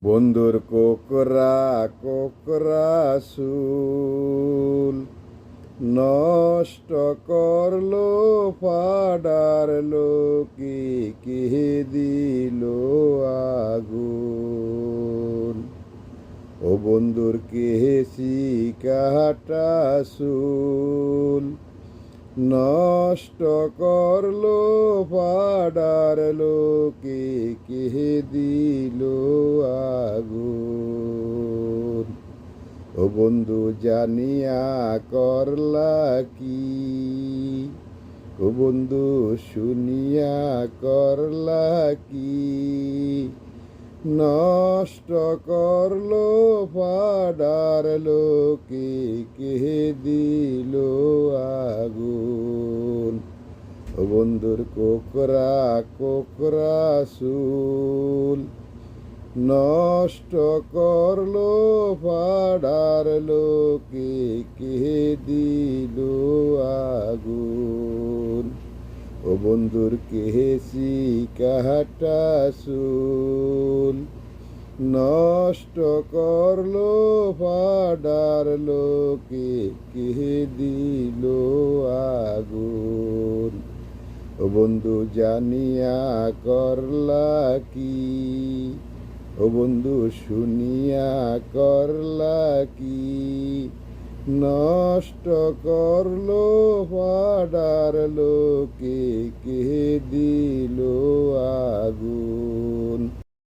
বন্ধুর কোকরা কোকরা সুল নষ্ট করলো ফাডারলো কি দিল আগুন। ও বন্ধুর কেহেসি কাটা সুল নষ্ট করলো ফাডারলো কি দিল আগুন। ও বন্ধু জানিয়া করলা কি, ও বন্ধু শুনিয়া করলা কি, নষ্ট করলো ফাডারলো কি দিল আগুন। ও বন্ধুর কোকরা কোকরা সুল নষ্ট করলো ফাডারলো কি দিল আগুন। ও বন্ধুর কেহেসি কাটা সুল নষ্ট করলো ফাডারলো কি দিল আগুন। ও বন্ধু জানিয়া করলা কি, ও বন্ধু শুনিয়া করলা কি, নষ্ট করলো ফাডারলো কি দিল আগুন।